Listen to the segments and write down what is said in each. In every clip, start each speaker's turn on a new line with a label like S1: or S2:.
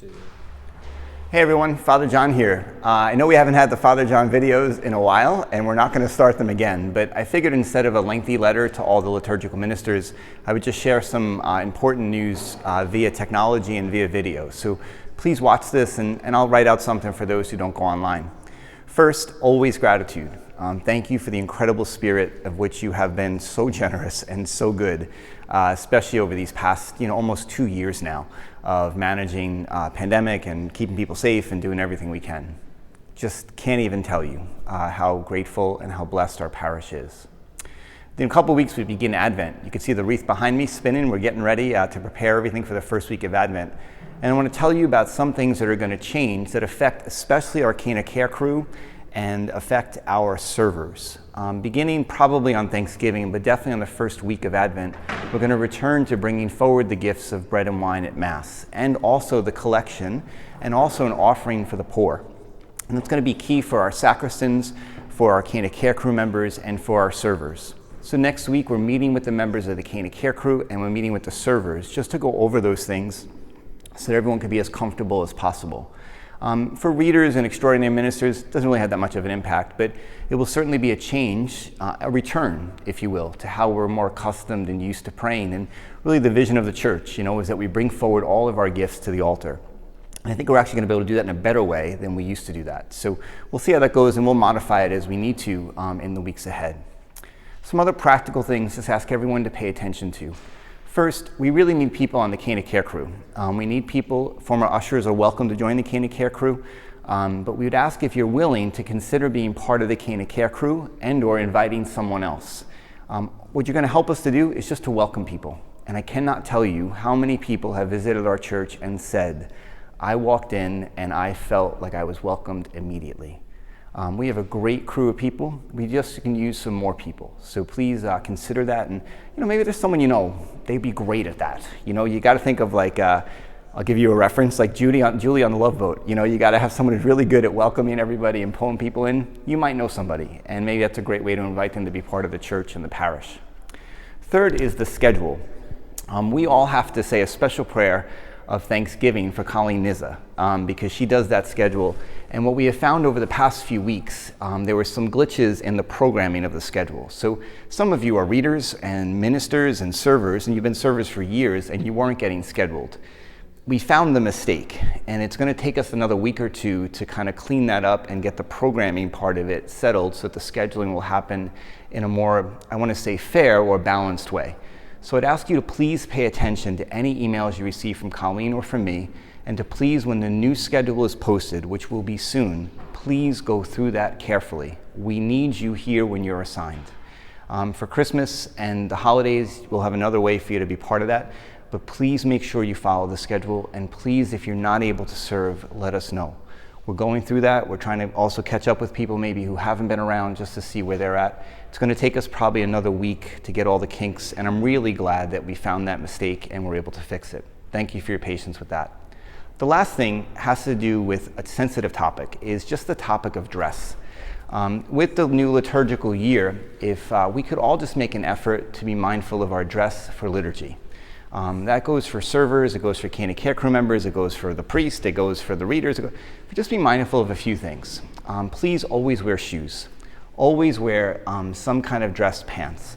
S1: Hey everyone, Father John here. I know we haven't had the Father John videos in a while, and we're not going to start them again, but I figured instead of a lengthy letter to all the liturgical ministers, I would just share some important news via technology and via video. So please watch this, and I'll write out something for those who don't go online. First, always gratitude. Thank you for the incredible spirit of which you have been so generous and so good, especially over these past, almost 2 years now of managing pandemic and keeping people safe and doing everything we can. Just can't even tell you how grateful and how blessed our parish is. In a couple of weeks, we begin Advent. You can see the wreath behind me spinning. We're getting ready to prepare everything for the first week of Advent. And I want to tell you about some things that are going to change that affect especially our Cana Care crew and affect our servers. Beginning probably on Thanksgiving, but definitely on the first week of Advent, we're going to return to bringing forward the gifts of bread and wine at Mass, and also the collection, and also an offering for the poor. And it's going to be key for our sacristans, for our Cana Care crew members, and for our servers. So next week, we're meeting with the members of the Cana Care crew, and we're meeting with the servers, just to go over those things so that everyone can be as comfortable as possible. For readers and extraordinary ministers, it doesn't really have that much of an impact, but it will certainly be a change, a return, if you will, to how we're more accustomed and used to praying. And really the vision of the church, is that we bring forward all of our gifts to the altar. And I think we're actually going to be able to do that in a better way than we used to do that. So we'll see how that goes, and we'll modify it as we need to in the weeks ahead. Some other practical things, just ask everyone to pay attention to. First, we really need people on the Cana Care crew. We need people, former ushers are welcome to join the Cana Care crew, but we would ask if you're willing to consider being part of the Cana Care crew and or inviting someone else. What you're going to help us to do is just to welcome people. And I cannot tell you how many people have visited our church and said, I walked in and I felt like I was welcomed immediately. We have a great crew of people. We just can use some more people. So please consider that. And maybe there's someone they'd be great at that. You got to think of I'll give you a reference, like Julie on the Love Boat. You got to have someone who's really good at welcoming everybody and pulling people in. You might know somebody, and maybe that's a great way to invite them to be part of the church and the parish. Third is the schedule. We all have to say a special prayer of thanksgiving for Colleen Nizza, because she does that schedule. And what we have found over the past few weeks, there were some glitches in the programming of the schedule. So some of you are readers and ministers and servers, and you've been servers for years, and you weren't getting scheduled. We found the mistake, and it's going to take us another week or two to kind of clean that up and get the programming part of it settled so that the scheduling will happen in a more, I want to say, fair or balanced way. So I'd ask you to please pay attention to any emails you receive from Colleen or from me, and to please, when the new schedule is posted, which will be soon, please go through that carefully. We need you here when you're assigned. For Christmas and the holidays, we'll have another way for you to be part of that, but please make sure you follow the schedule, and please, if you're not able to serve, let us know. We're going through that. We're trying to also catch up with people maybe who haven't been around, just to see where they're at. It's going to take us probably another week to get all the kinks, and I'm really glad that we found that mistake and we're able to fix it. Thank you for your patience with that. The last thing has to do with a sensitive topic, is just the topic of dress. With the new liturgical year, if we could all just make an effort to be mindful of our dress for liturgy. That goes for servers, it goes for Cana Care crew members, it goes for the priest, it goes for the readers. Just be mindful of a few things. Please always wear shoes. Always wear some kind of dressed pants.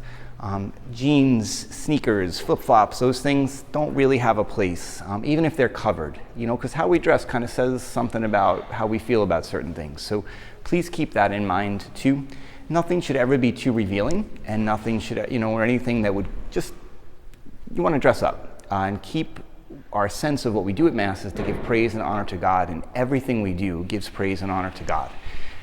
S1: Jeans, sneakers, flip-flops, those things don't really have a place, even if they're covered, because how we dress kind of says something about how we feel about certain things. So please keep that in mind too. Nothing should ever be too revealing, and nothing should, or anything that would just, you want to dress up and keep our sense of what we do at Mass is to give praise and honor to God, and everything we do gives praise and honor to God.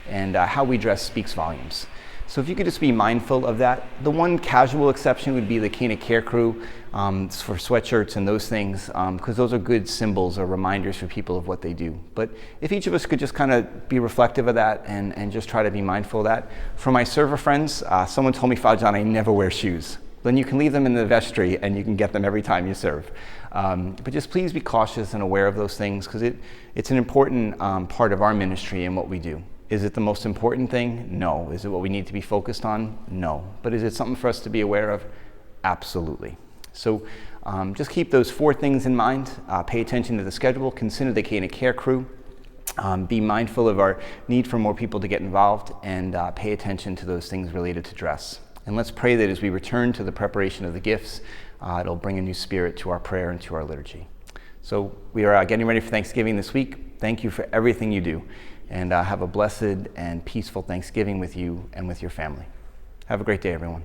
S1: And how we dress speaks volumes. So if you could just be mindful of that. The one casual exception would be the Cana Care crew for sweatshirts and those things, because those are good symbols or reminders for people of what they do. But if each of us could just kind of be reflective of that and just try to be mindful of that. For my server friends, someone told me, Father John, I never wear shoes. Then you can leave them in the vestry and you can get them every time you serve. But just please be cautious and aware of those things, because it's an important part of our ministry and what we do. Is it the most important thing? No. Is it what we need to be focused on? No. But is it something for us to be aware of? Absolutely. So Just keep those 4 things in mind. Pay attention to the schedule, consider the Cana Care Crew, be mindful of our need for more people to get involved, and pay attention to those things related to dress. And let's pray that as we return to the preparation of the gifts, it'll bring a new spirit to our prayer and to our liturgy. So we are getting ready for Thanksgiving this week. Thank you for everything you do, and have a blessed and peaceful Thanksgiving with you and with your family. Have a great day, everyone.